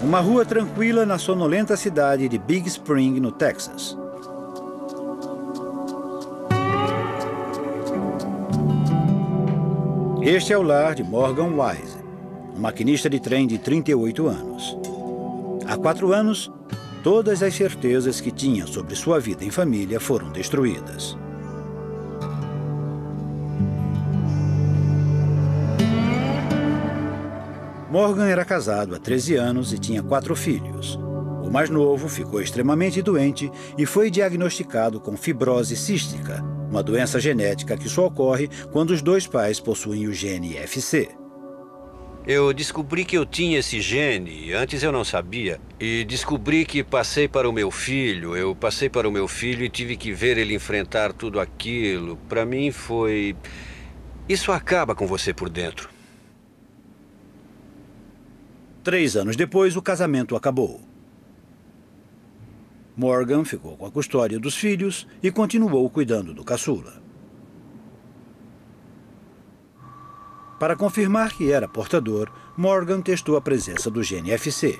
Uma rua tranquila na sonolenta cidade de Big Spring, no Texas. Este é o lar de Morgan Wise, um maquinista de trem de 38 anos. Há 4 anos, todas as certezas que tinha sobre sua vida em família foram destruídas. Morgan era casado há 13 anos e tinha 4 filhos. O mais novo ficou extremamente doente e foi diagnosticado com fibrose cística, uma doença genética que só ocorre quando os 2 pais possuem o gene FC. Eu descobri que eu tinha esse gene, antes eu não sabia, e descobri que passei para o meu filho. Eu passei para o meu filho e tive que ver ele enfrentar tudo aquilo. Para mim foi... Isso acaba com você por dentro. 3 anos depois, o casamento acabou. Morgan ficou com a custódia dos filhos e continuou cuidando do caçula. Para confirmar que era portador, Morgan testou a presença do gene FC.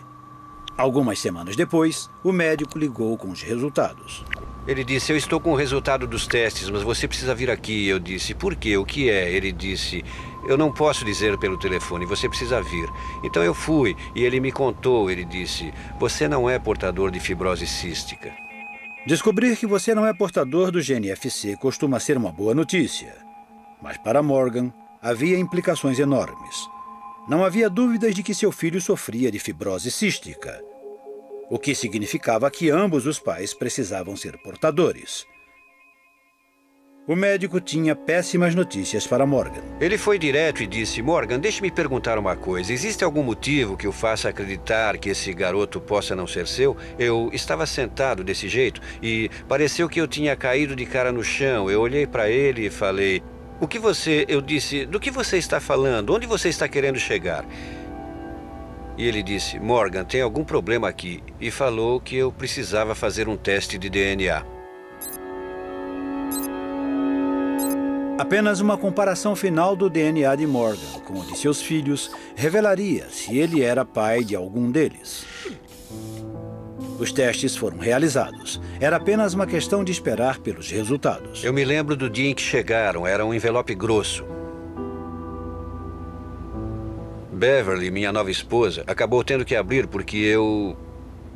Algumas semanas depois, o médico ligou com os resultados. Ele disse, eu estou com o resultado dos testes, mas você precisa vir aqui. Eu disse, por quê? O que é? Ele disse, eu não posso dizer pelo telefone, você precisa vir. Então eu fui e ele me contou, ele disse, você não é portador de fibrose cística. Descobrir que você não é portador do gene FC costuma ser uma boa notícia. Mas para Morgan, havia implicações enormes. Não havia dúvidas de que seu filho sofria de fibrose cística, o que significava que ambos os pais precisavam ser portadores. O médico tinha péssimas notícias para Morgan. Ele foi direto e disse, Morgan, deixe-me perguntar uma coisa. Existe algum motivo que o faça acreditar que esse garoto possa não ser seu? Eu estava sentado desse jeito e pareceu que eu tinha caído de cara no chão. Eu olhei para ele e falei, eu disse, do que você está falando? Onde você está querendo chegar? E ele disse, Morgan, tem algum problema aqui. E falou que eu precisava fazer um teste de DNA. Apenas uma comparação final do DNA de Morgan com o de seus filhos revelaria se ele era pai de algum deles. Os testes foram realizados. Era apenas uma questão de esperar pelos resultados. Eu me lembro do dia em que chegaram. Era um envelope grosso. Beverly, minha nova esposa, acabou tendo que abrir porque eu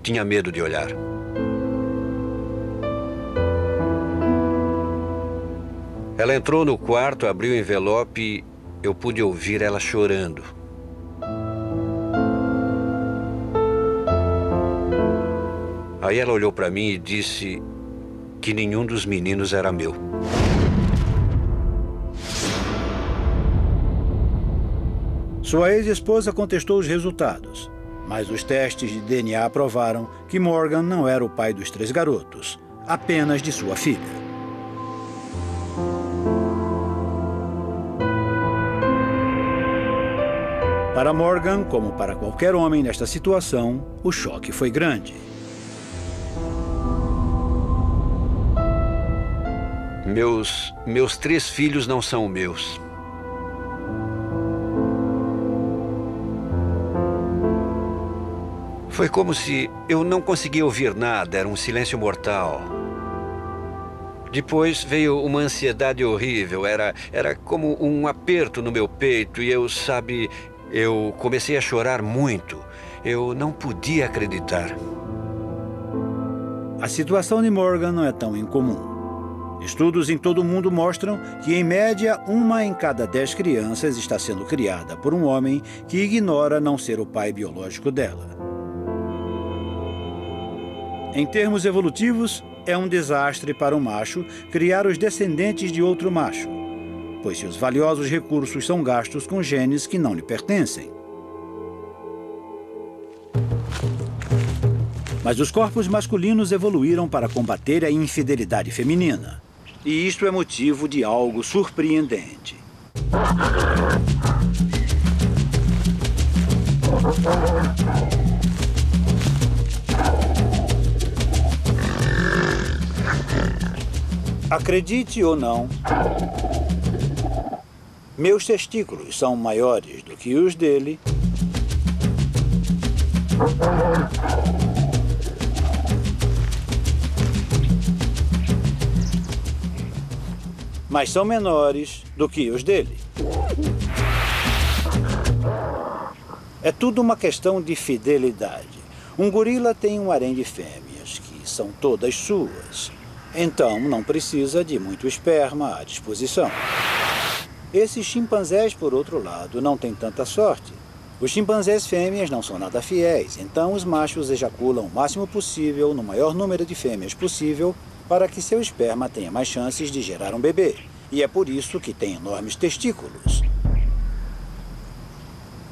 tinha medo de olhar. Ela entrou no quarto, abriu o envelope e eu pude ouvir ela chorando. Aí ela olhou para mim e disse que nenhum dos meninos era meu. Sua ex-esposa contestou os resultados, mas os testes de DNA provaram que Morgan não era o pai dos 3 garotos, apenas de sua filha. Para Morgan, como para qualquer homem nesta situação, o choque foi grande. Meus 3 filhos não são meus. Foi como se eu não conseguia ouvir nada, era um silêncio mortal. Depois veio uma ansiedade horrível, era como um aperto no meu peito e eu comecei a chorar muito. Eu não podia acreditar. A situação de Morgan não é tão incomum. Estudos em todo o mundo mostram que, em média, 1 em cada 10 crianças está sendo criada por um homem que ignora não ser o pai biológico dela. Em termos evolutivos, é um desastre para o macho criar os descendentes de outro macho, pois seus valiosos recursos são gastos com genes que não lhe pertencem. Mas os corpos masculinos evoluíram para combater a infidelidade feminina. E isto é motivo de algo surpreendente. Acredite ou não, meus testículos são maiores do que os dele Mas são menores do que os dele. É tudo uma questão de fidelidade. Um gorila tem um harém de fêmeas, que são todas suas. Então, não precisa de muito esperma à disposição. Esses chimpanzés, por outro lado, não têm tanta sorte. Os chimpanzés fêmeas não são nada fiéis, então os machos ejaculam o máximo possível, no maior número de fêmeas possível, para que seu esperma tenha mais chances de gerar um bebê. E é por isso que tem enormes testículos.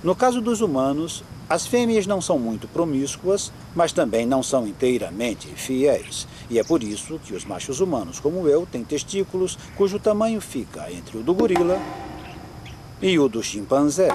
No caso dos humanos, as fêmeas não são muito promíscuas, mas também não são inteiramente fiéis. E é por isso que os machos humanos, como eu, têm testículos cujo tamanho fica entre o do gorila e o do chimpanzé.